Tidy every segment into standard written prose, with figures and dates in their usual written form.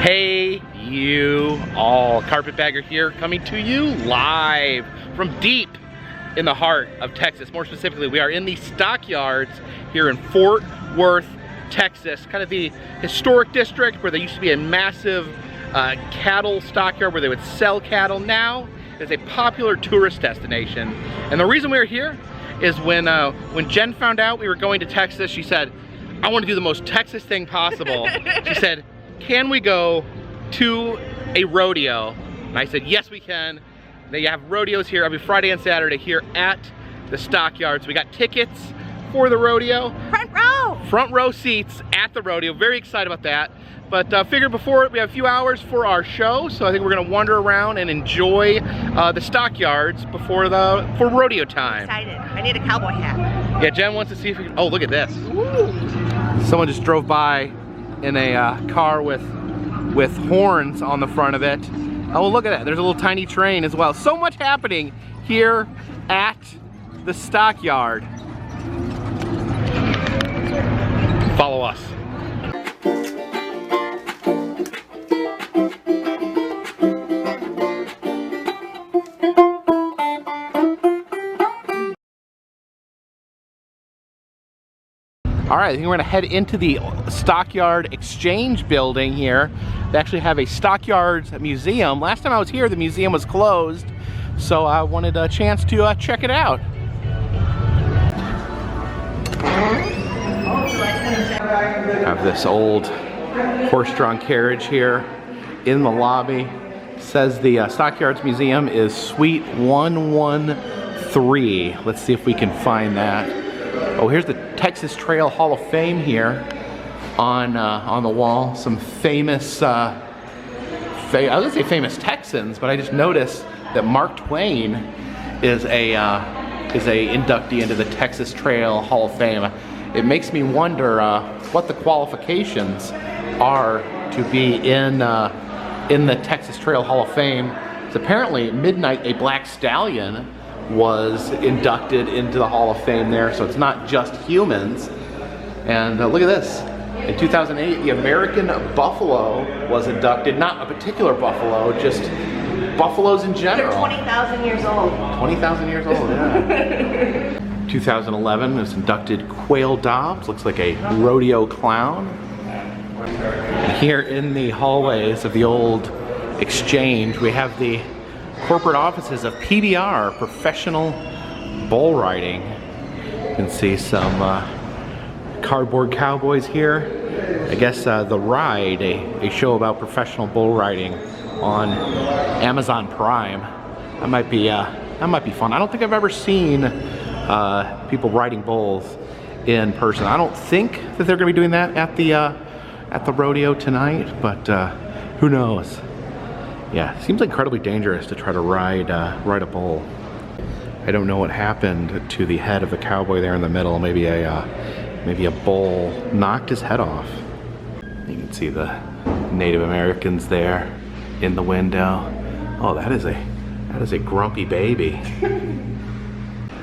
Hey you all, Carpetbagger here, coming to you live from deep in the heart of Texas. More specifically, we are in the Stockyards here in Fort Worth, Texas, kind of the historic district where there used to be a massive cattle stockyard where they would sell cattle. Now it's a popular tourist destination. And the reason we're here is when Jen found out we were going to Texas, she said, I want to do the most Texas thing possible. She said, can we go to a rodeo? And I said, yes we can. They have rodeos here every Friday and Saturday here at the Stockyards. We got tickets for the rodeo. Front row! Front row seats at the rodeo. Very excited about that. But figured before, we have a few hours for our show, so I think we're gonna wander around and enjoy the Stockyards for rodeo time. I'm excited. I need a cowboy hat. Yeah, Jen wants to see if we can, oh, look at this. Ooh. Someone just drove by in a car with horns on the front of it. Oh, look at that. There's a little tiny train as well. So much happening here at the Stockyard. Follow us. All right, I think we're gonna head into the Stockyard Exchange building here. They actually have a Stockyards museum. Last time I was here, the museum was closed, so I wanted a chance to check it out. I have this old horse-drawn carriage here in the lobby. It says the Stockyards Museum is Suite 113. Let's see if we can find that. Oh, here's the Texas Trail Hall of Fame here on the wall. Some famous, I was gonna say famous Texans, but I just noticed that Mark Twain is a inductee into the Texas Trail Hall of Fame. It makes me wonder what the qualifications are to be in the Texas Trail Hall of Fame. It's apparently Midnight, a black stallion, was inducted into the Hall of Fame there, so it's not just humans. And look at this. In 2008, the American buffalo was inducted. Not a particular buffalo, just buffaloes in general. They're 20,000 years old. 20,000 years old, yeah. 2011 was inducted Quail Dobbs. Looks like a rodeo clown. And here in the hallways of the old exchange, we have the corporate offices of PBR, Professional Bull Riding. You can see some cardboard cowboys here. I guess The Ride, a show about professional bull riding on Amazon Prime. That might be fun. I don't think I've ever seen people riding bulls in person. I don't think that they're going to be doing that at the rodeo tonight, but who knows? Yeah, it seems incredibly dangerous to try to ride a bull. I don't know what happened to the head of the cowboy there in the middle. Maybe a bull knocked his head off. You can see the Native Americans there in the window. Oh, that is a grumpy baby.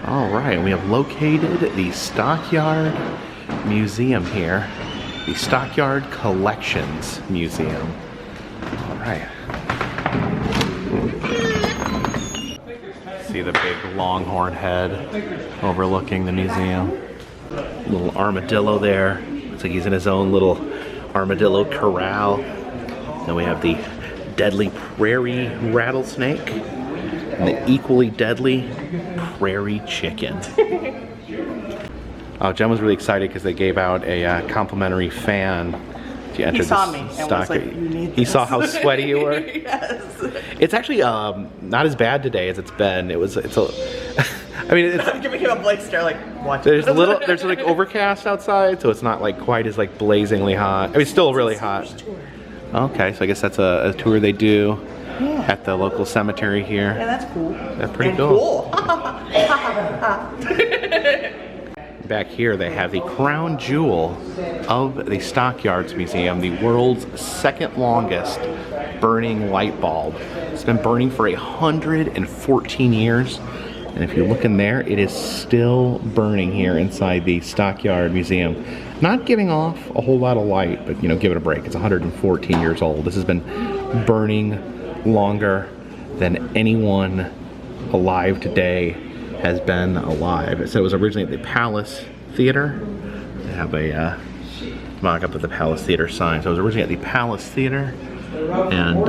All right, we have located the Stockyard Museum here, the Stockyard Collections Museum. All right. See the big Longhorn head overlooking the museum. Little armadillo there. Looks like he's in his own little armadillo corral. Then we have the deadly prairie rattlesnake and the equally deadly prairie chicken. Oh, Jen was really excited because they gave out a complimentary fan. He saw me and was like, you need He saw how sweaty you were? Yes. It's actually not as bad today as it's been. I mean, it's giving him a blank stare like, watch there's like overcast outside, so it's not like quite as like blazingly hot. I mean, it's still really hot. Okay, so I guess that's a tour they do at the local cemetery here. Yeah, that's cool. That's pretty cool. Back here they have the crown jewel of the Stockyards Museum, the world's second longest burning light bulb. It's been burning for 114 years, and And if you look in there, it is still burning here inside the Stockyard Museum. Not giving off a whole lot of light, but you know, give it a break. It's 114 years old. This has been burning longer than anyone alive today has been alive. So it was originally at the Palace Theater. They have a mock-up of the Palace Theater sign. So it was originally at the Palace Theater, and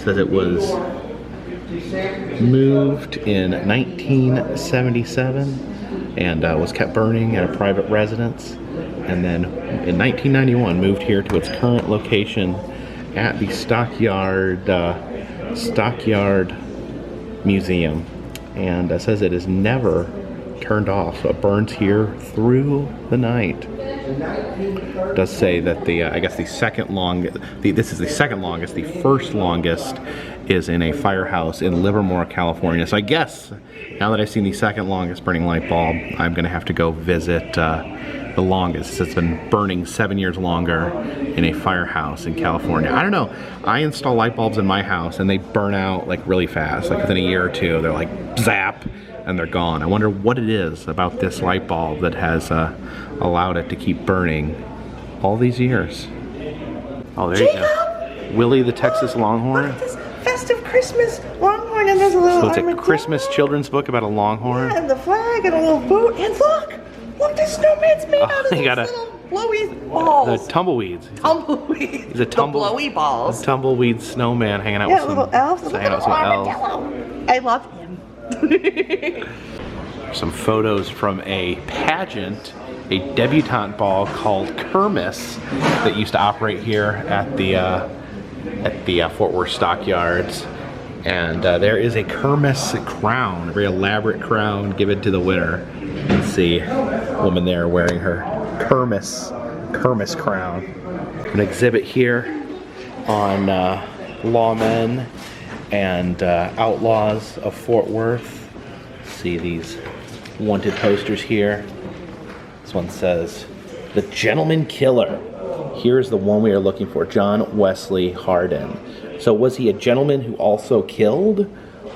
says it was moved in 1977 and was kept burning at a private residence, and then in 1991 moved here to its current location at the Stockyard Museum, and says it is never turned off, so it burns here through the night. It does say that the I guess the second longest, this is the second longest, the first longest is in a firehouse in Livermore, California. So I guess now that I've seen the second longest burning light bulb, I'm gonna have to go visit the longest. It's been burning 7 years longer in a firehouse in California. I don't know, I install light bulbs in my house and they burn out like really fast, like within a year or two, they're like zap, and they're gone. I wonder what it is about this light bulb that has allowed it to keep burning all these years. Oh, there you go. Willie the Texas Longhorn. Look at this festive Christmas Longhorn, and there's a little So it's a armadillo. Christmas children's book about a longhorn. Yeah, and the flag and a little boot, and look, the snowman's made out of they these got little blowy balls. The tumbleweeds. Tumbleweeds. He's a tumble, the blowy balls. A tumbleweed snowman hanging out Yeah, with some little elves. hanging out with some elves. I love him. Some photos from a pageant, a debutante ball called Kermis that used to operate here at the Fort Worth Stockyards. And there is a Kermis crown, a very elaborate crown given to the winner. You can see a woman there wearing her Kermis crown. An exhibit here on lawmen and outlaws of Fort Worth. See these wanted posters here. This one says, "The Gentleman Killer. Here's the one we are looking for, John Wesley Hardin." So was he a gentleman who also killed?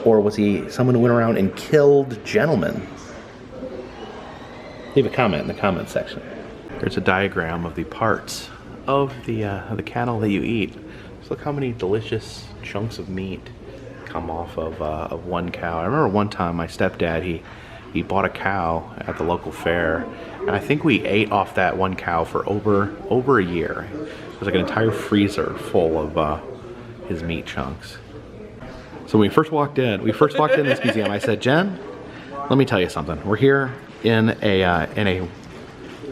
Or was he someone who went around and killed gentlemen? Leave a comment in the comment section. There's a diagram of the parts of the cattle that you eat. Just look how many delicious chunks of meat come off of one cow. I remember one time my stepdad, he bought a cow at the local fair, and I think we ate off that one cow for over a year. It was like an entire freezer full of his meat chunks. So when we first walked in this museum, I said, "Jen, let me tell you something. We're here in a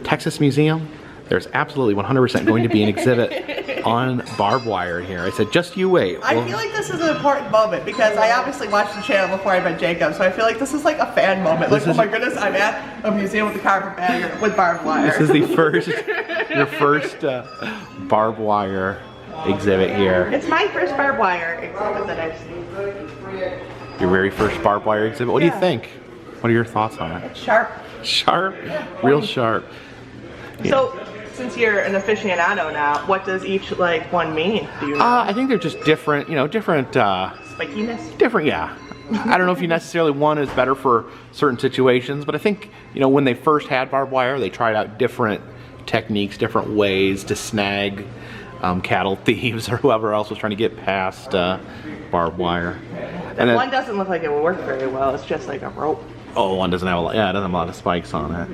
Texas museum. There's absolutely 100% going to be an exhibit on barbed wire here." I said, "Just you wait." I feel like this is an important moment because I obviously watched the channel before I met Jacob, so I feel like this is like a fan moment. Like, oh my goodness, I'm at a museum with the Carpetbagger with barbed wire. This is the your first barbed wire exhibit here. It's my first barbed wire exhibit that I've seen. Your very first barbed wire exhibit. What do you think? What are your thoughts on it? It's sharp. Sharp? Real sharp. Yeah. So, since you're an aficionado now, what does each one mean? Do you know? I think they're just different, different spikiness? Different, yeah. I don't know if you necessarily one is better for certain situations, but I think, when they first had barbed wire, they tried out different techniques, different ways to snag cattle thieves or whoever else was trying to get past barbed wire. And then, one doesn't look like it would work very well. It's just like a rope. Oh, one doesn't have a lot. Yeah, it doesn't have a lot of spikes on it.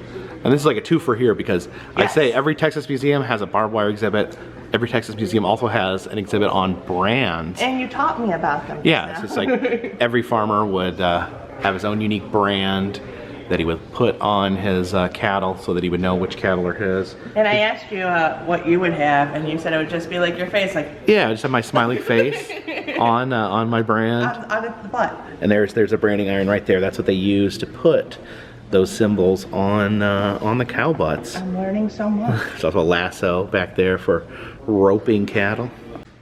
And this is like a two for here because I say every Texas museum has a barbed wire exhibit. Every Texas museum also has an exhibit on brands. And you taught me about them. Yeah, it's just like every farmer would have his own unique brand that he would put on his cattle so that he would know which cattle are his. And I asked you what you would have, and you said it would just be like your face, like. Yeah, I just have my smiley face on my brand. On the butt. And there's a branding iron right there. That's what they use to put those symbols on the cow butts. I'm learning so much. There's also a lasso back there for roping cattle.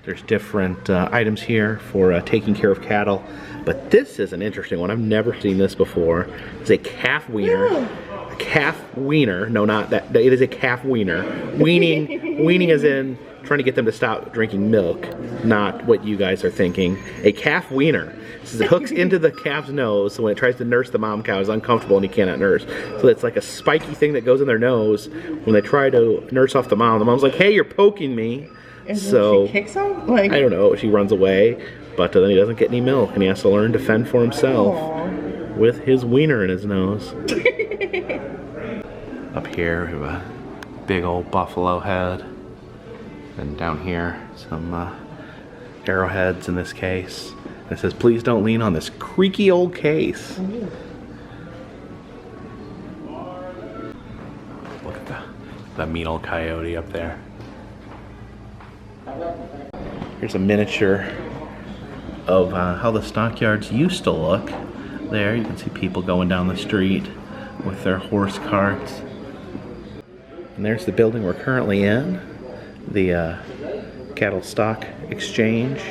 There's different items here for taking care of cattle. But this is an interesting one. I've never seen this before. It's a calf wiener. Yeah. A calf wiener. No, not that. It is a calf wiener. Weaning as in trying to get them to stop drinking milk, not what you guys are thinking. A calf wiener. This is, it hooks into the calf's nose, so when it tries to nurse the mom cow, it's uncomfortable and he cannot nurse. So it's like a spiky thing that goes in their nose. When they try to nurse off the mom's like, hey, you're poking me. And so she kicks him? Like, I don't know, she runs away, but then he doesn't get any milk and he has to learn to fend for himself with his wiener in his nose. Up here, we have a big old buffalo head. And down here, some arrowheads in this case. And it says, please don't lean on this creaky old case. Look at the mean old coyote up there. Here's a miniature of how the stockyards used to look. There, you can see people going down the street with their horse carts. And there's the building we're currently in, the cattle stock exchange.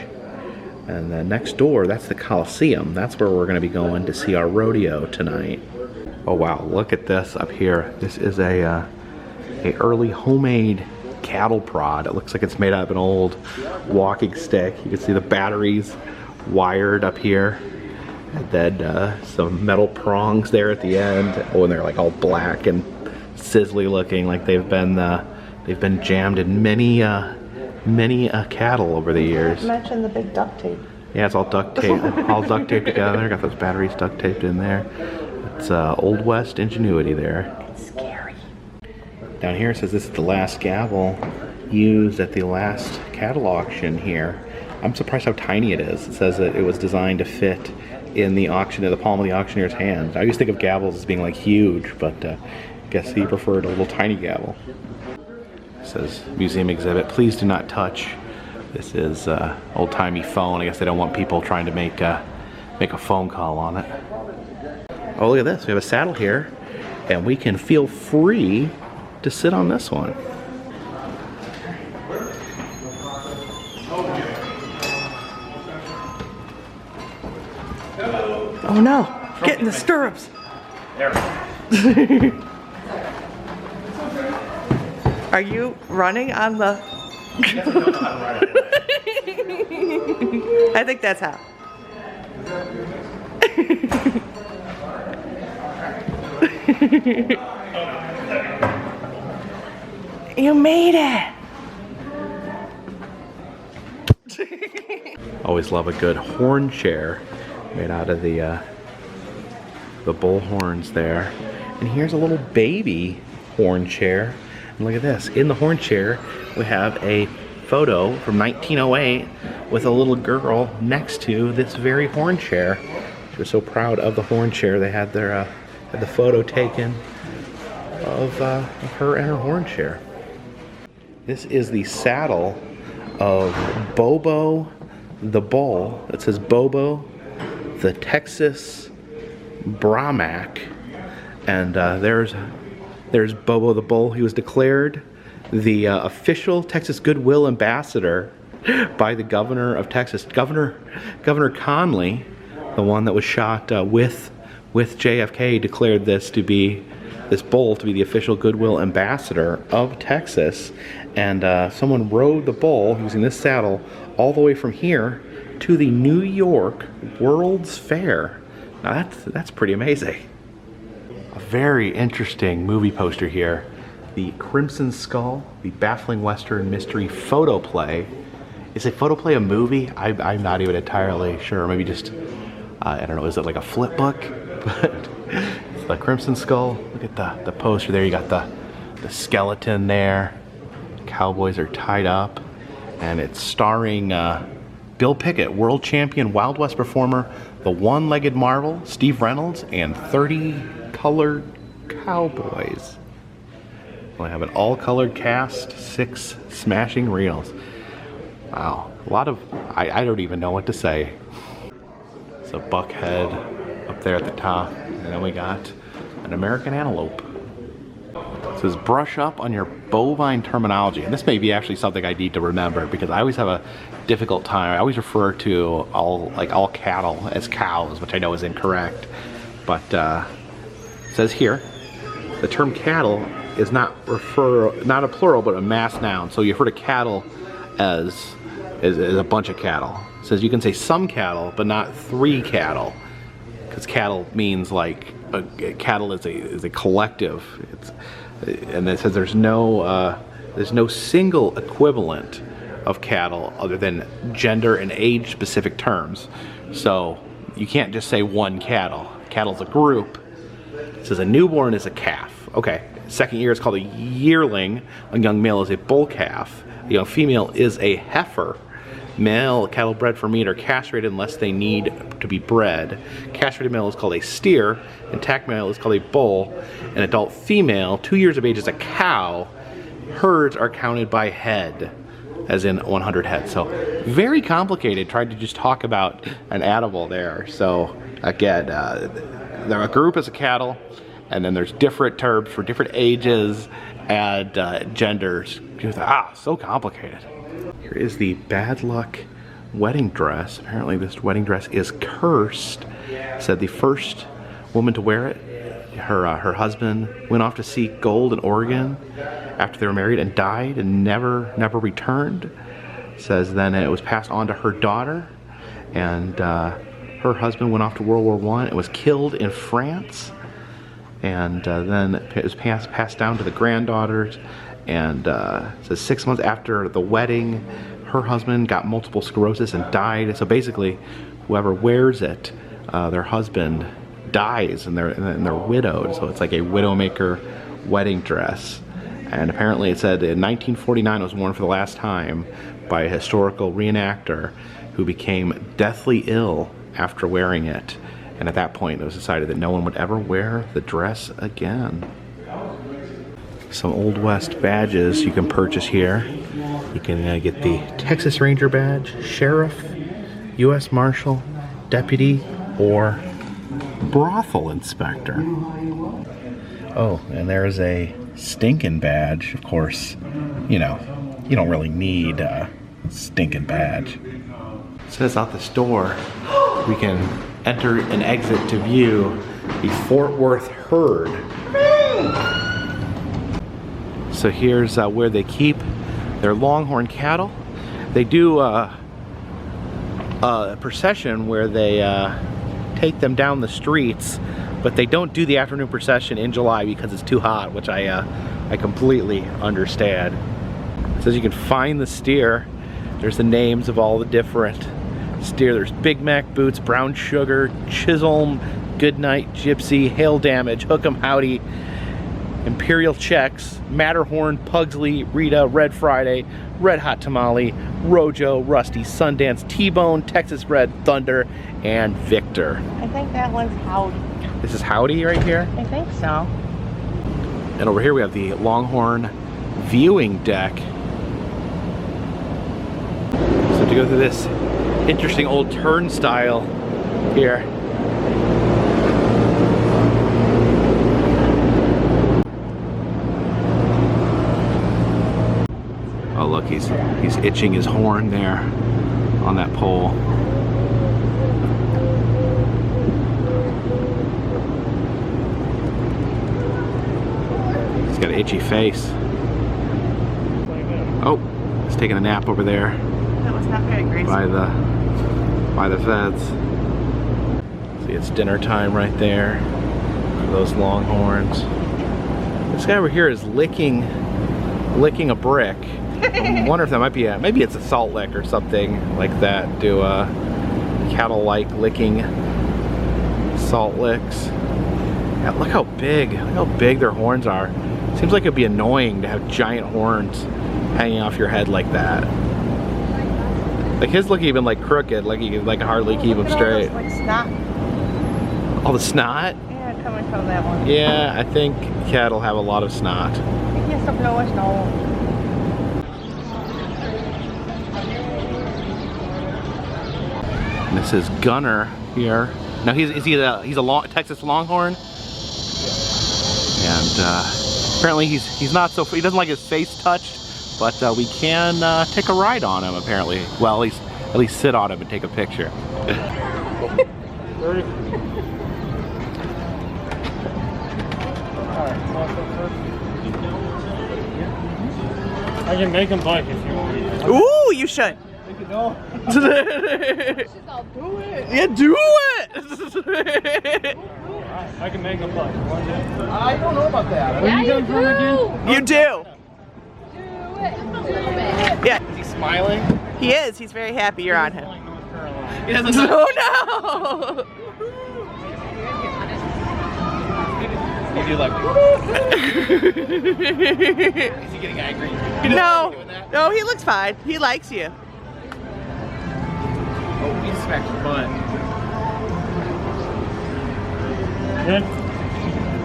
And then next door, that's the Coliseum. That's where we're going to be going to see our rodeo tonight. Oh wow, look at this up here. This is a early homemade cattle prod. It looks like it's made out of an old walking stick. You can see the batteries wired up here. And then some metal prongs there at the end. Oh, and they're like all black and sizzly looking, like they've been jammed in many cattle over the years. mention the big duct tape. Yeah, it's all duct tape, all duct taped together. Got those batteries duct taped in there. It's Old West ingenuity there. It's scary. Down here it says this is the last gavel used at the last cattle auction here. I'm surprised how tiny it is. It says that it was designed to fit in the auction, in the palm of the auctioneer's hand. I used to think of gavels as being like huge, but I guess he preferred a little tiny gavel. It says museum exhibit, please do not touch. This is old-timey phone. I guess they don't want people trying to make a phone call on it. Oh, look at this. We have a saddle here, and we can feel free to sit on this one. Oh no, get in the stirrups. There we go. Are you running on the... I think that's how. You made it! Always love a good horn chair made out of the bull horns there. And here's a little baby horn chair. And look at this. In the horn chair, we have a photo from 1908 with a little girl next to this very horn chair. She was so proud of the horn chair. They had their had the photo taken of her and her horn chair. This is the saddle of Bobo the bull. It says Bobo the Texas Brahmac, and there's Bobo the bull. He was declared the official Texas Goodwill Ambassador by the governor of Texas, Governor Conley, the one that was shot with JFK, declared this bull to be the official Goodwill Ambassador of Texas. And someone rode the bull using this saddle all the way from here to the New York World's Fair. Now that's pretty amazing. A very interesting movie poster here. The Crimson Skull, the Baffling Western Mystery Photo Play. Is a photo play a movie? I'm not even entirely sure. Maybe just, I don't know, is it like a flip book? But it's the Crimson Skull. Look at the poster there. You got the skeleton there. Cowboys are tied up. And it's starring Bill Pickett, world champion Wild West performer, the one-legged marvel, Steve Reynolds, and 30 colored cowboys. We have an all-colored cast, 6 smashing reels. Wow, a lot of, I don't even know what to say. It's a buck head up there at the top, and then we got an American antelope. It says brush up on your bovine terminology, and this may be actually something I need to remember because I always have a difficult time. I always refer to all cattle as cows, which I know is incorrect. But it says here, the term cattle is not a plural but a mass noun. So you refer to cattle as a bunch of cattle. It says you can say some cattle, but not 3 cattle, because cattle means like cattle is a collective. And it says there's no single equivalent of cattle other than gender and age specific terms. So you can't just say one cattle. Cattle's a group. It says a newborn is a calf. Okay. Second year is called a yearling. A young male is a bull calf. A young female is a heifer. Male cattle bred for meat are castrated unless they need to be bred. Castrated male is called a steer. Intact male is called a bull. An adult female, 2 years of age, is a cow. Herds are counted by head, as in 100 head. So very complicated. Tried to just talk about an animal there. So again, a group is a cattle, and then there's different terms for different ages and genders. So complicated. Here is the bad luck wedding dress. Apparently this wedding dress is cursed. Said the first woman to wear it, her husband went off to seek gold in Oregon after they were married and died and never returned. Says then it was passed on to her daughter, and her husband went off to World War I and was killed in France. And then it was passed down to the granddaughters. And so 6 months after the wedding, her husband got multiple sclerosis and died. So basically, whoever wears it, their husband dies and they're widowed. So it's like a widowmaker wedding dress. And apparently it said in 1949 it was worn for the last time by a historical reenactor who became deathly ill after wearing it. And at that point it was decided that no one would ever wear the dress again. Some Old West badges you can purchase here. You can get the Texas Ranger badge, Sheriff, U.S. Marshal, Deputy, or Brothel Inspector. Oh, and there's a Stinkin' badge. Of course, you know, you don't really need a Stinkin' badge. It says out this door we can enter and exit to view the Fort Worth herd. So here's where they keep their Longhorn cattle. They do a procession where they take them down the streets, but they don't do the afternoon procession in July because it's too hot, which I completely understand. It says you can find the steer. There's the names of all the different steer. There's Big Mac Boots, Brown Sugar, Chisholm, Goodnight, Gypsy, Hail Damage, Hook'em Howdy, Imperial Chex, Matterhorn, Pugsley, Rita, Red Friday, Red Hot Tamale, Rojo, Rusty, Sundance, T-Bone, Texas Red, Thunder, and Victor. I think that one's Howdy. This is Howdy right here? I think so. And over here we have the Longhorn viewing deck. So to go through this interesting old turnstile here. Oh look, he's itching his horn there on that pole. He's got an itchy face. Oh, he's taking a nap over there. That was not very graceful. By the feds. See, it's dinner time right there for those Longhorns. This guy over here is licking a brick. I wonder if that might be maybe it's a salt lick or something like that. Do cattle like licking salt licks. Yeah, look how big their horns are. Seems like it'd be annoying to have giant horns hanging off your head like that. Like his look even like crooked, like you can hardly keep them straight. Like snot. All the snot? Yeah, coming from that one. Yeah, I think cattle have a lot of snot. And this is Gunner here. Now he's a Texas Longhorn, and apparently he's not so, he doesn't like his face touched, but we can take a ride on him apparently. Well, at least sit on him and take a picture. I can make them bike if you want. Ooh, you should. No. Do it. Yeah, do it. I can make them bike. I don't know about that. Where you come from again? You do. Yeah. Is he smiling? He is. He's very happy you're on him. Like North Carolina. He doesn't know. Oh no! You do like. Is he getting angry? No, no, he looks fine. He likes you. Oh, he smacks your butt. Good.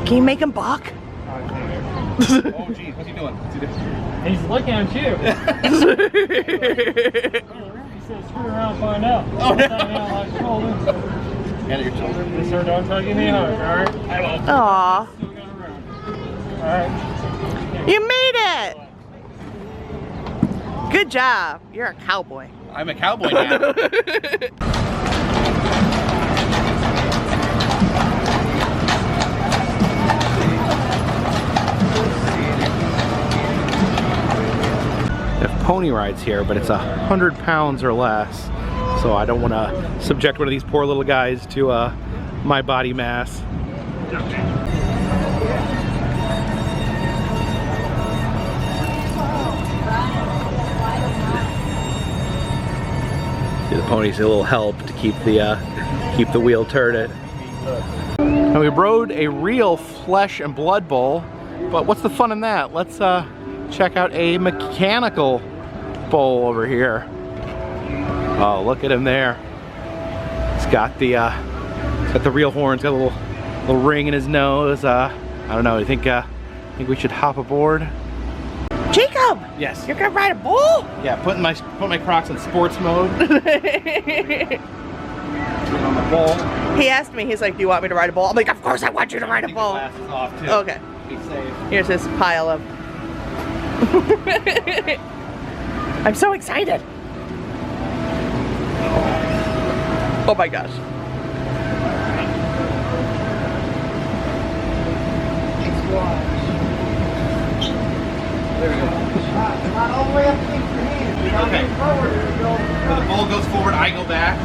Can you make him balk? Oh, geez, what's he doing? What's he doing? He's looking at you. He says, screw around and find out. Oh, no. Like shoulder. And at your shoulder. Yes, sir, don't try to give me a hug, alright? I won't. Aw, Still got around. Alright. you made it! Good job. You're a cowboy. I'm a cowboy now. They have pony rides here, but it's 100 pounds or less. So I don't want to subject one of these poor little guys to my body mass. The ponies need a little help to keep the wheel turning. And we rode a real flesh and blood bull, but what's the fun in that? Let's check out a mechanical bull over here. Oh, look at him there. He's got the real horns, got a little ring in his nose. I don't know. I think we should hop aboard. Jacob! Yes. You're gonna ride a bull? Yeah, put my Crocs in sports mode. On the bull. He asked me, he's like, do you want me to ride a bull? I'm like, of course I want you to ride a Take bull. the glasses off too. Okay. Be safe. Here's this pile of... I'm so excited. Oh my gosh. There we go. Okay. So the bull goes forward, I go back.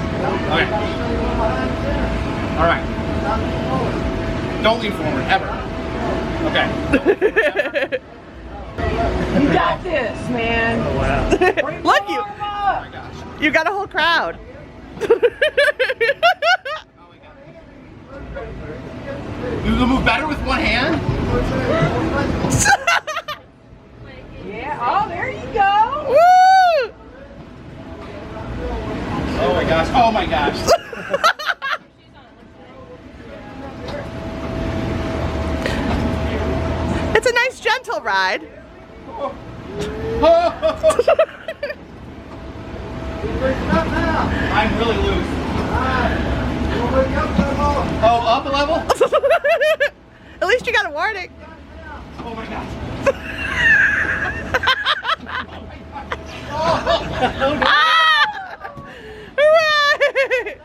Okay. All right. Don't lean forward, ever. Okay. You got this, man. Oh, wow. Look, you Oh my gosh. you got a whole crowd. You can move better with one hand? Yeah. Oh, there you go. Woo! Oh my gosh. Oh my gosh. It's a nice gentle ride. I'm really loose. Oh, up a level? At least you got a warning. Oh my gosh. Hooray!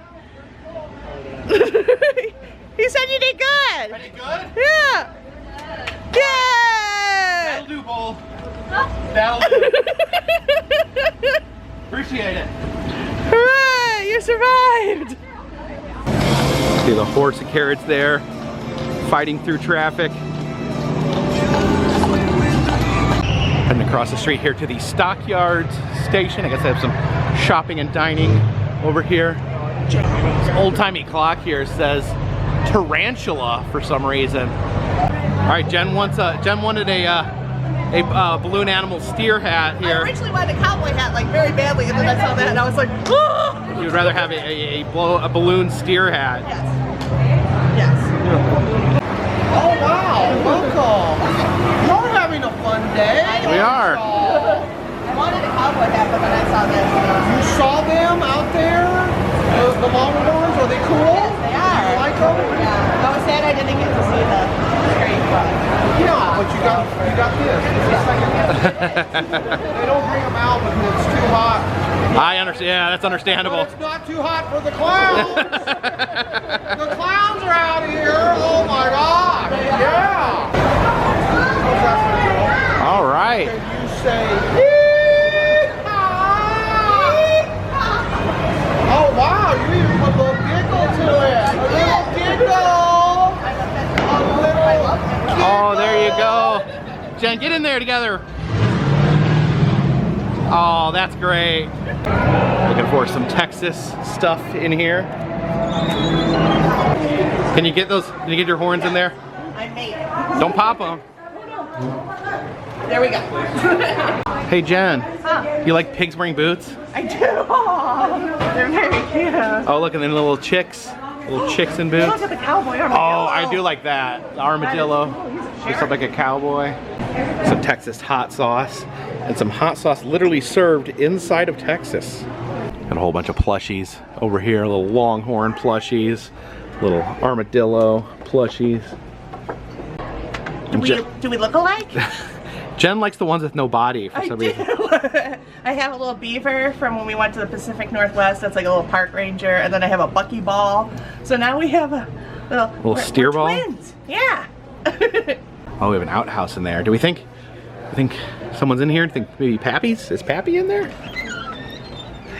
He said you did good. Pretty good? Yeah. Yeah. That'll do, bull. That'll do. Appreciate it. Hooray! You survived. See the horse and carriage there, fighting through traffic. Heading across the street here to the Stockyards station. I guess they have some shopping and dining over here. This old-timey clock here says tarantula for some reason. All right, Jen wanted a balloon animal steer hat I here. originally wanted a cowboy hat like very badly, and then I saw that and I was like, oh! You would rather have a balloon steer hat. Yes. Yes. Oh wow! Welcome. You're having a fun day. We are. I wanted a cowboy hat, but then I saw this. You saw them out there? The Longhorns, are they cool? They are. You like them? Yeah. I was sad I didn't get to see the street, but Yeah, but you got this. They don't bring them out because it's too hot. I understand. Yeah, that's understandable. But it's not too hot for the clowns. The clowns are out here. Oh my God. Yeah. All right. Can you say, Jen, get in there together. Oh, that's great. Looking for some Texas stuff in here. Can you get those? Can you get your horns in there? I made it. Don't pop them. There we go. Hey Jen, you like pigs wearing boots? I do. Oh, they're very cute. Oh, look, and then little chicks in boots. Look at the cowboy armadillo. Oh, I do like that. The armadillo. Looks like a cowboy. Some Texas hot sauce. And some hot sauce literally served inside of Texas. Got a whole bunch of plushies over here. Little Longhorn plushies. Little armadillo plushies. Do we look alike? Jen likes the ones with no body for some reason. I have a little beaver from when we went to the Pacific Northwest. That's like a little park ranger. And then I have a buckyball. So now we have a little steer ball? Twins. Yeah. Oh, we have an outhouse in there. Do we think someone's in here? Think maybe Pappy's? Is Pappy in there?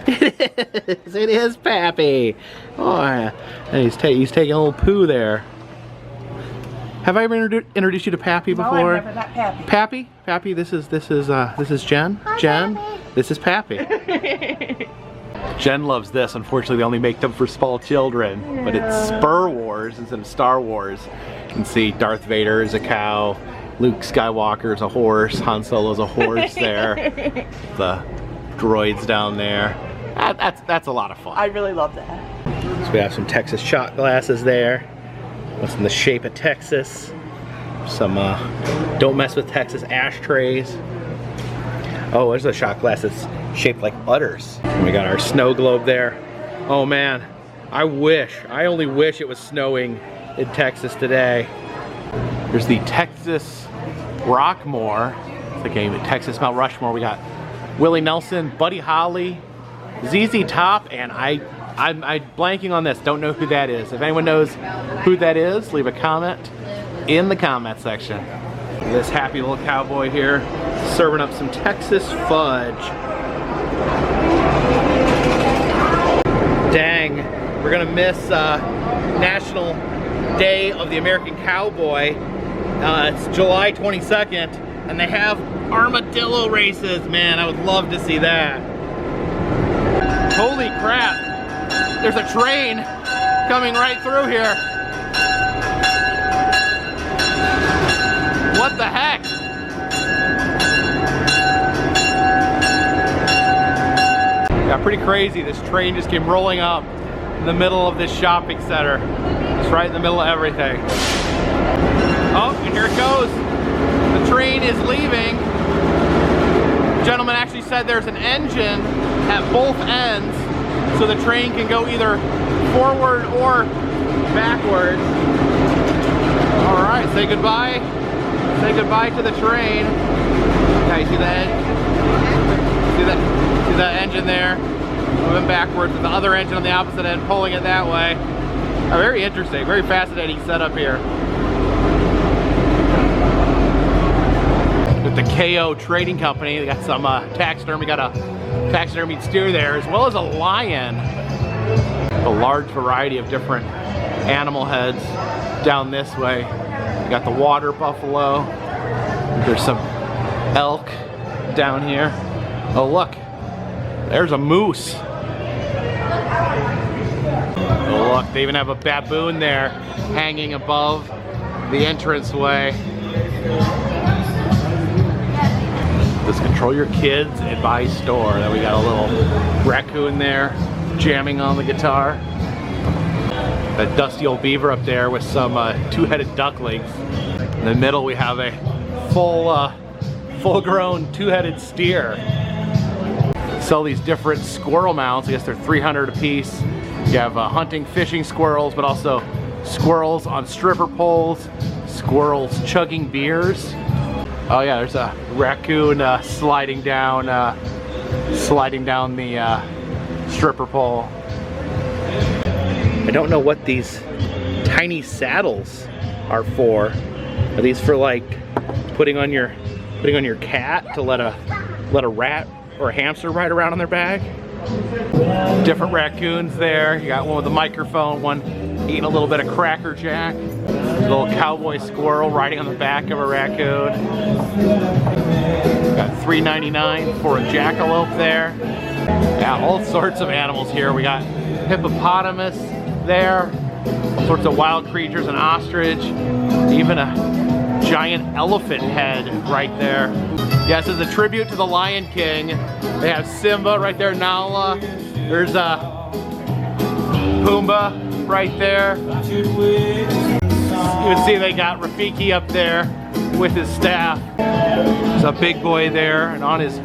It is Pappy. Oh, yeah. And he's taking a little poo there. Have I ever introduced you to Pappy before? No, I've never met Pappy. Pappy? Pappy, this is Jen. Hi, Jen, Pappy. this is Pappy. Jen loves this. Unfortunately, they only make them for small children. Yeah. But it's Spur Wars instead of Star Wars. You can see Darth Vader is a cow, Luke Skywalker is a horse, Han Solo's a horse there. The droids down there. That's a lot of fun. I really love that. So we have some Texas shot glasses there. What's in the shape of Texas. Some don't mess with Texas ashtrays. Oh, there's a shot glass that's shaped like udders. And we got our snow globe there. Oh man, I only wish it was snowing in Texas today. There's the Texas Rockmore. It's like a Texas Mount Rushmore. We got Willie Nelson, Buddy Holly, ZZ Top, and I'm blanking on this. Don't know who that is. If anyone knows who that is, leave a comment in the comment section. This happy little cowboy here serving up some Texas fudge. Dang, we're gonna miss National Day of the American Cowboy. It's July 22nd, and they have armadillo races. Man, I would love to see that. Holy crap! There's a train coming right through here. What the heck? Yeah, pretty crazy. This train just came rolling up in the middle of this shopping center. It's right in the middle of everything. Oh, and here it goes. The train is leaving. The gentleman actually said there's an engine at both ends, so the train can go either forward or backwards. All right, say goodbye. Say goodbye to the train. Yeah, you see that? See that engine there? Moving backwards with the other engine on the opposite end, pulling it that way. Oh, very interesting, very fascinating setup here. With the KO Trading Company, they got some taxidermy. Got a taxidermy steer there, as well as a lion. A large variety of different animal heads down this way. You got the water buffalo. There's some elk down here. Oh look, there's a moose. Oh look, they even have a baboon there hanging above the entranceway. This Control Your Kids Advice store. Then we got a little raccoon there jamming on the guitar. That dusty old beaver up there with some two-headed ducklings. In the middle we have a full-grown two-headed steer. Sell these different squirrel mounts. I guess they're 300 a piece. You have hunting, fishing squirrels, but also squirrels on stripper poles, squirrels chugging beers. Oh yeah, there's a raccoon sliding down the stripper pole. I don't know what these tiny saddles are for. Are these for like putting on your cat to let a rat or a hamster ride around on their back? Different raccoons there. You got one with a microphone, one eating a little bit of Cracker Jack. little cowboy squirrel riding on the back of a raccoon. Got $3.99 for a jackalope there. Yeah, all sorts of animals here. We got hippopotamus there, all sorts of wild creatures, an ostrich, even a giant elephant head right there. Yeah, this is a tribute to the Lion King. They have Simba right there, Nala. There's Pumbaa right there. You can see they got Rafiki up there with his staff. There's a big boy there, and on his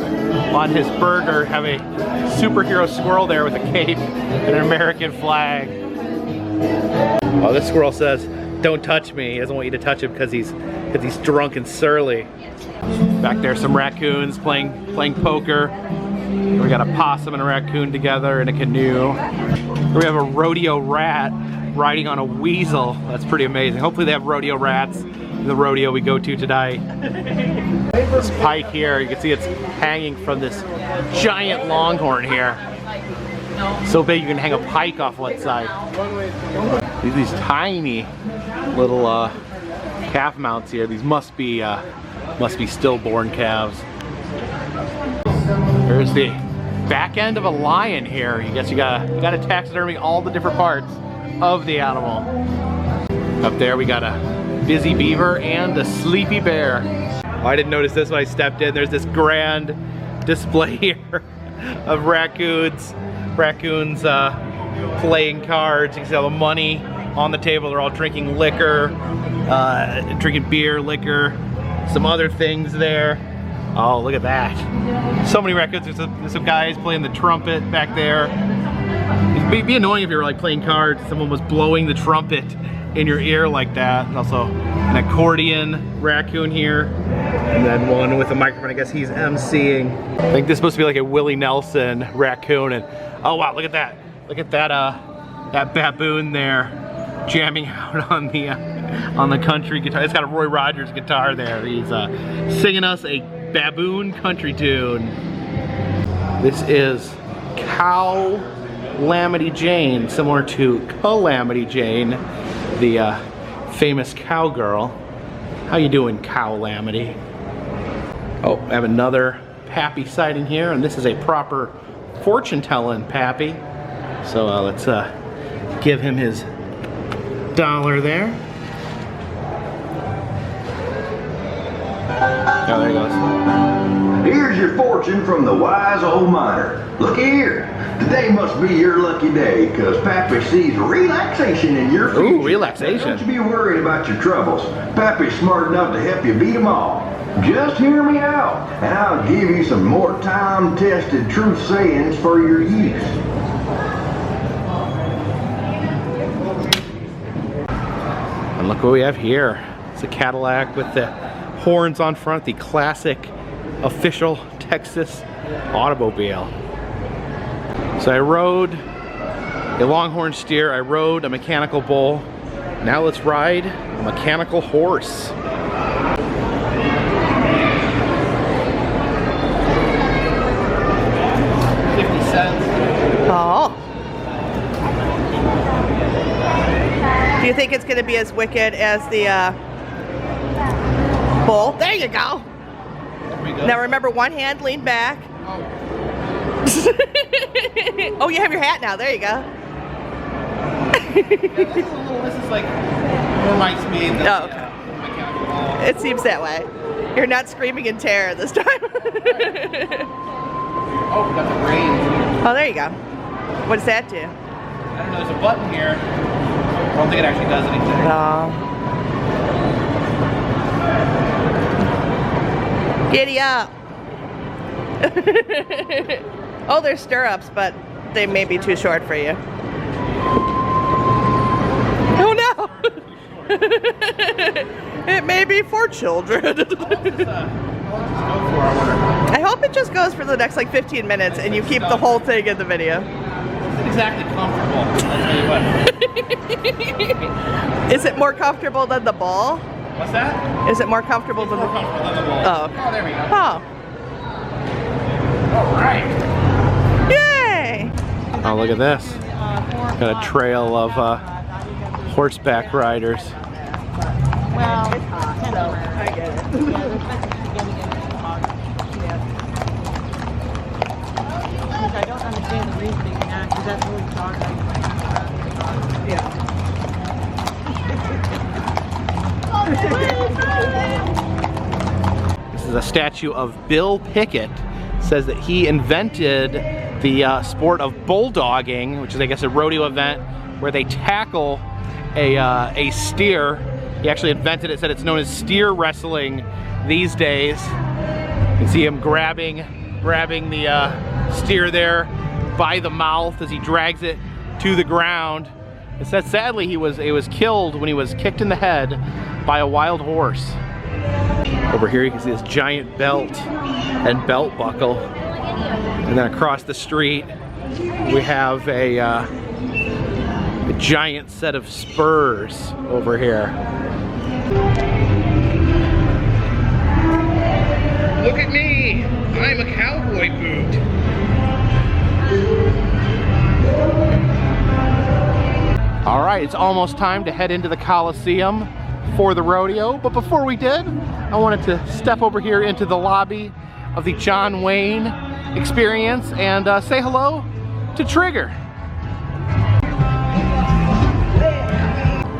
burger have a superhero squirrel there with a cape and an American flag. Oh, this squirrel says, "Don't touch me." He doesn't want you to touch him because he's drunk and surly. Back there, some raccoons playing poker. We got a possum and a raccoon together in a canoe. We have a rodeo rat riding on a weasel. That's pretty amazing. Hopefully they have rodeo rats in the rodeo we go to today. This pike here, you can see it's hanging from this giant longhorn here. So big you can hang a pike off one side. These tiny little calf mounts here. These must be stillborn calves. There's the back end of a lion here. You gotta taxidermy all the different parts of the animal. Up there we got a busy beaver and a sleepy bear. Oh, I didn't notice this when I stepped in. There's this grand display here of raccoons playing cards. You can see all the money on the table. They're all drinking liquor, drinking beer, liquor, some other things there. Oh, look at that. So many raccoons. There's some guys playing the trumpet back there. It'd be annoying if you were like playing cards, someone was blowing the trumpet in your ear like that. And also an accordion raccoon here. And then one with a microphone. I guess he's emceeing. I think this is supposed to be like a Willie Nelson raccoon. And oh wow, look at that. Look at that that baboon there jamming out on the country guitar. It's got a Roy Rogers guitar there. He's singing us a baboon country tune. This is Calamity Jane, similar to Calamity Jane, the famous cowgirl. How you doing, Calamity? Oh, I have another Pappy sighting here, and this is a proper fortune-telling Pappy. So let's give him his dollar there. Oh, there he goes. Here's your fortune from the wise old miner. Look here. Today must be your lucky day, because Pappy sees relaxation in your future. Ooh, relaxation. Don't you be worried about your troubles. Pappy's smart enough to help you beat them all. Just hear me out, and I'll give you some more time-tested truth sayings for your use. And look what we have here. It's a Cadillac with the horns on front, the classic official Texas automobile. So I rode a Longhorn steer, I rode a mechanical bull. Now let's ride a mechanical horse. $0.50. Oh. Do you think it's going to be as wicked as the bull? There you go. Now remember, one hand lean back. Oh, you have your hat now. There you go. This is like, reminds me of the okay. mechanical ball. It seems that way. You're not screaming in terror this time. Oh, we got the reins. Oh, there you go. What does that do? I don't know, there's a button here. I don't think it actually does anything. No. Giddy up. Oh, there's stirrups, but they may be too short for you. Oh no! It may be for children. I hope it just goes for the next like 15 minutes and you keep the whole thing in the video. It's exactly comfortable. Is it more comfortable than the ball? What's that? Is it more comfortable than the ball? Oh, okay. Oh, there we go. Oh. All right. Yay! Oh, look at this. Got a trail of horseback riders. Well, it's hot, so I get it. yeah, they're supposed to be getting into hot. Which I don't understand the reasoning now, because that's really dark. Yeah. This is a statue of Bill Pickett. It says that he invented the sport of bulldogging, which is, I guess, a rodeo event where they tackle a steer. He actually invented it, said it's known as steer wrestling these days. You can see him grabbing the steer there by the mouth as he drags it to the ground. It says sadly he was killed when he was kicked in the head by a wild horse. Over here you can see this giant belt and belt buckle. And then across the street we have a giant set of spurs over here. Look at me! I'm a cowboy boot! Alright, it's almost time to head into the Coliseum for the rodeo, but before we did, I wanted to step over here into the lobby of the John Wayne Experience and say hello to Trigger.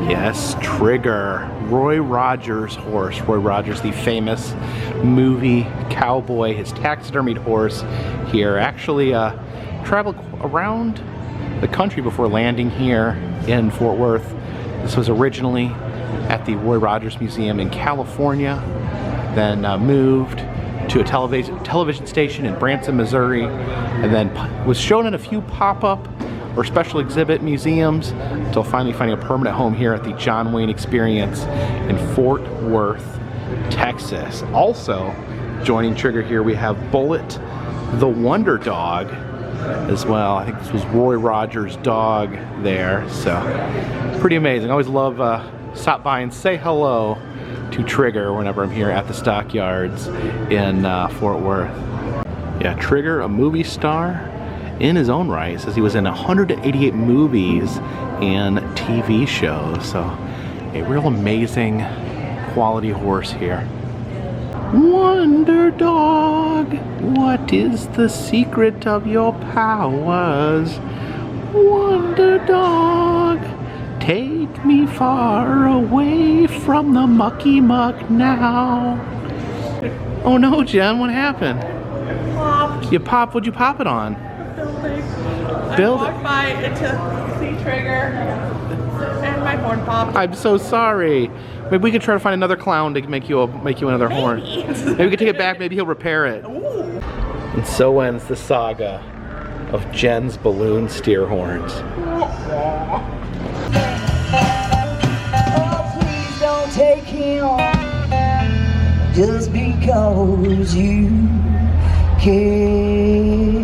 Yes, Trigger, Roy Rogers' horse. Roy Rogers, the famous movie cowboy, his taxidermied horse here. Actually traveled around the country before landing here in Fort Worth. This was originally at the Roy Rogers Museum in California, then moved to a television station in Branson, Missouri, and then was shown in a few pop-up or special exhibit museums until finally finding a permanent home here at the John Wayne Experience in Fort Worth, Texas. Also joining Trigger here we have Bullet the Wonder Dog as well. I think this was Roy Rogers' dog there, so pretty amazing. I always love stop by and say hello to Trigger whenever I'm here at the Stockyards in Fort Worth. Yeah, Trigger, a movie star in his own right. Says he was in 188 movies and TV shows, so a real amazing quality horse here. Wonder Dog, what is the secret of your powers? Wonder Dog, take me far away from the mucky muck now. Oh no, Jen, what happened? Popped. You popped, what'd you pop it on? I walked by into see Trigger and my horn popped. I'm so sorry. Maybe we could try to find another clown to make you another horn. Maybe we could take it back, maybe he'll repair it. Ooh. And so ends the saga of Jen's balloon steer horns. Oh, please don't take him just because you care.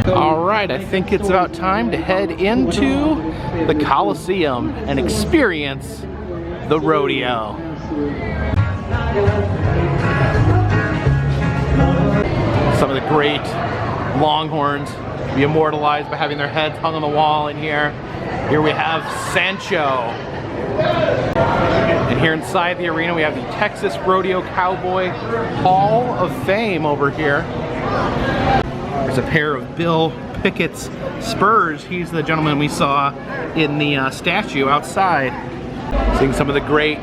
All right, I think it's about time to head into the Coliseum and experience the rodeo. Some of the great Longhorns be immortalized by having their heads hung on the wall in here. Here we have Sancho. And here inside the arena we have the Texas Rodeo Cowboy Hall of Fame over here. There's a pair of Bill Pickett's spurs. He's the gentleman we saw in the statue outside. Seeing some of the great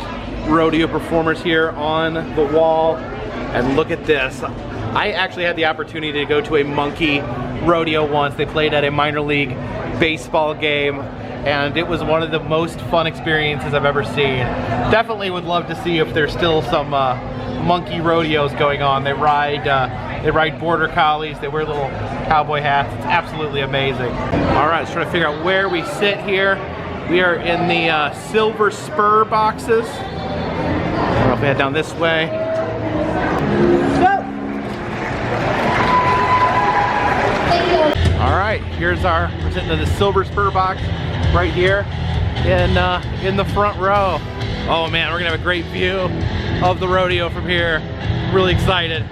rodeo performers here on the wall. And look at this. I actually had the opportunity to go to a monkey rodeo once. They played at a minor league baseball game, and it was one of the most fun experiences I've ever seen. Definitely would love to see if there's still some monkey rodeos going on. They ride border collies, they wear little cowboy hats. It's absolutely amazing. All right, let's try to figure out where we sit here. We are in the silver spur boxes. I don't know if we head down this way. All right, we're sitting in the silver spur box right here in the front row. Oh man, we're gonna have a great view of the rodeo from here. Really excited.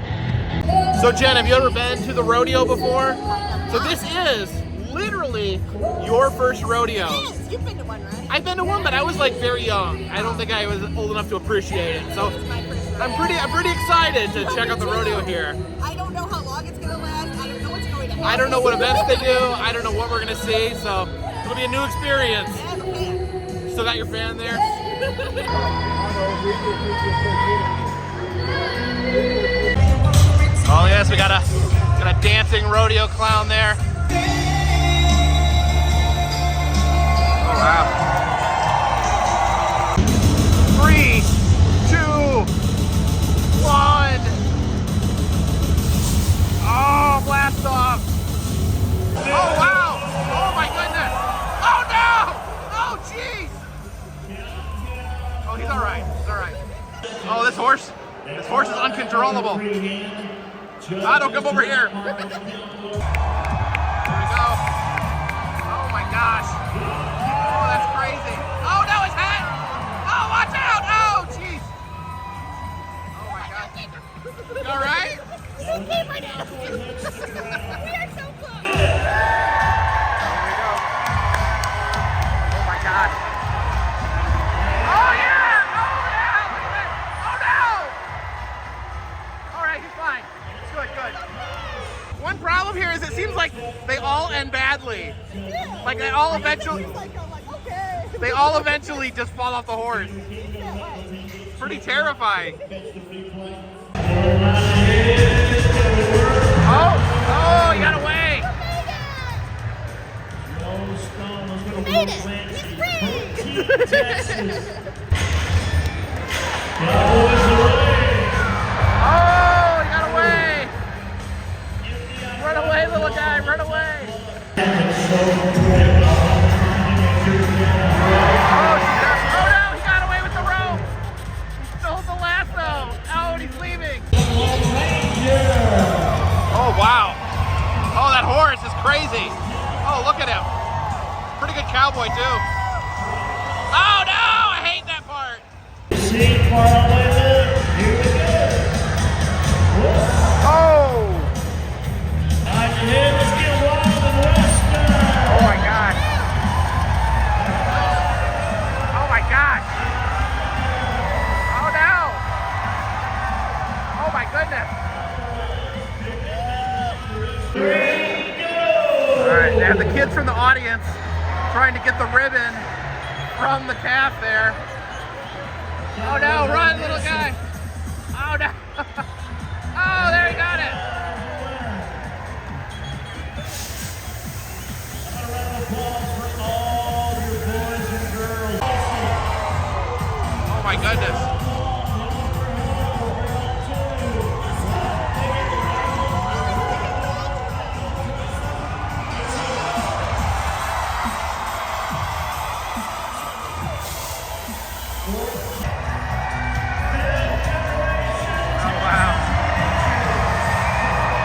So Jen, have you ever been to the rodeo before? So this is literally your first rodeo. Yes, you've been to one, right? I've been to one, but I was like very young. I don't think I was old enough to appreciate it. So I'm pretty excited to check out the rodeo here. I don't know how long it's gonna last. I don't know what's going to happen. I don't know what events they do. I don't know what we're gonna see. So it'll be a new experience. Still got your fan there? Oh yes, we got a dancing rodeo clown there. Oh wow. 3, 2, 1. Oh, blast off. Oh wow. Oh my goodness. Oh no. Oh jeez. Oh, he's all right. He's all right. Oh, this horse is uncontrollable. Ah, don't come over here. There we go. Oh my gosh. Oh, that's crazy. Oh no, his head. Oh, watch out. Oh, jeez. Oh my gosh. You all right? It's okay, my dad. We are so close. There we go. Oh my God. Oh yeah! Oh yeah! Look at that. Oh no! All right, he's fine. Good, good. One problem here is it seems like they all end badly. Like they all eventually just fall off the horse. Pretty terrifying. Oh, he got away. He made it. He's free. Oh, he got away. Run away, little guy, run away. Oh, no, he got away with the rope. He stole the lasso. Oh, and he's leaving. Oh, wow. Oh, that horse is crazy. Oh, look at him. Pretty good cowboy, too. Oh, no, I hate that part. Oh. Oh my gosh. Oh my gosh. Oh no. Oh my goodness. Alright, they have the kids from the audience trying to get the ribbon from the calf there. Oh no, run little guy. Oh no. Oh, there he got it. Oh my goodness. Oh wow.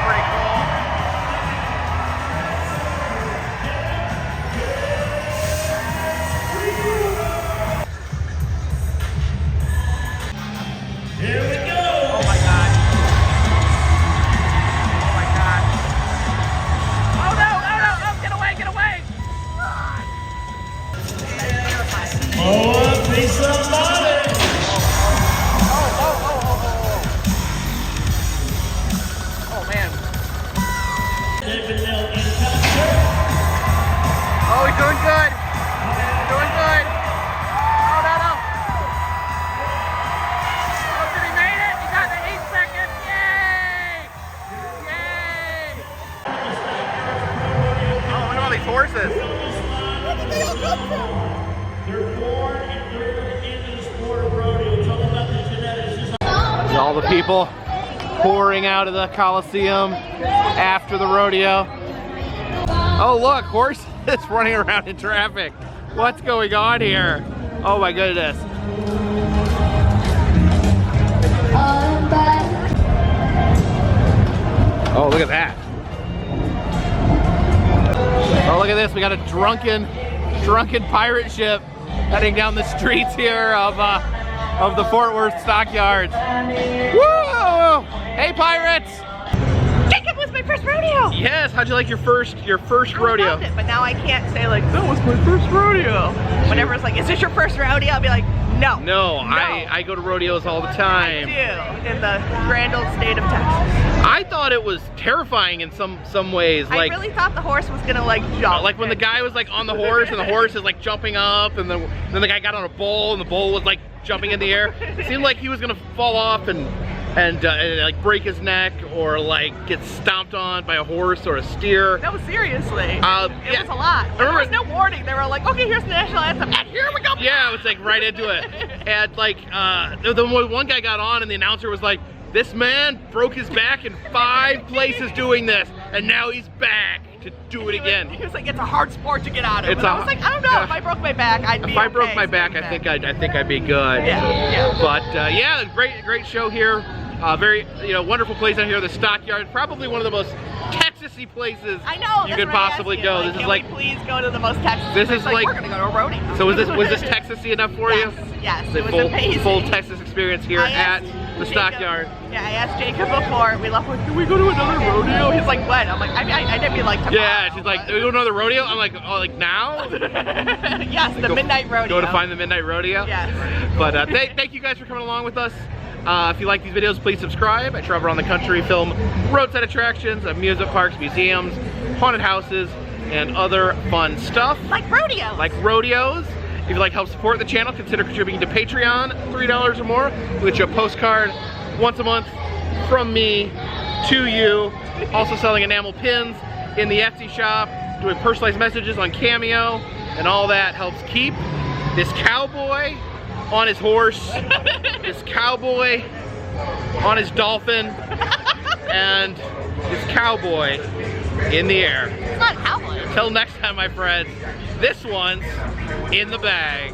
Pretty cool. Here we go. Oh my God. Oh my God. Oh no, no, no, no, get away, get away. Oh, be somebody. Oh man. David Neal in concert. Oh, he's doing good. Doing good. Oh no, no. Oh, did he made it? He got the 8 seconds. Yay! Yay! Oh, look at all these horses. They're born and they're into the sport of rodeo. It's all about the genetics. All the people pouring out of the Coliseum after the rodeo. Oh look, horses running around in traffic. What's going on here? Oh my goodness. Oh, look at that. Oh, look at this. We got a drunken pirate ship heading down the streets here of the Fort Worth Stockyards. Woo! Hey, pirates! Jacob was my first rodeo. Yes, how'd you like your first rodeo? I loved it, but now I can't say like, that was my first rodeo. Whenever it's like, is this your first rodeo? I'll be like, no. No, I go to rodeos all the time. I do, in the grand old state of Texas. I thought it was terrifying in some ways. Like, I really thought the horse was gonna like jump. Like when the guy was like on the horse and the horse is like jumping up, and then the guy got on a bull and the bull was like jumping in the air. It seemed like he was gonna fall off and like break his neck or like get stomped on by a horse or a steer. No, seriously. It yeah. was a lot. There was no warning. They were like, okay, here's the national anthem, and here we go. Yeah, it was like right into it. And like the one guy got on and the announcer was like, this man broke his back in 5 places doing this, and now he's back to do it again. He was like, it's a hard sport to get out of. I was like, I don't know. If I broke my back, I'd be. If I broke my back, I think I'd be good. Yeah. But yeah, great show here. Very wonderful place out here. The Stockyards, probably one of the most Texas-y places I know, you could possibly go. This is like, please go to the most Texas. This is like we're gonna go to a rodeo. So was this Texas-y enough for you? Yes, The it was amazing. full Texas experience here at the Stockyard. Yeah, I asked Jacob before we left, like, can we go to another rodeo? He's like, when? I'm like, I didn't mean like tomorrow. Yeah, she's like, we go to another rodeo? I'm like, oh, like now? Yes, the midnight rodeo. Go to find the midnight rodeo? Yes. But thank you guys for coming along with us. If you like these videos, please subscribe. I travel around the country, film roadside attractions, amusement parks, museums, haunted houses, and other fun stuff. Like rodeos. Like rodeos. If you'd like to help support the channel, consider contributing to Patreon, $3 or more. We'll get you a postcard once a month from me to you. Also selling enamel pins in the Etsy shop, doing personalized messages on Cameo, and all that helps keep this cowboy on his horse, this cowboy on his dolphin, and this cowboy in the air. It's not a cowboy. Until next time, my friends, this one's in the bag.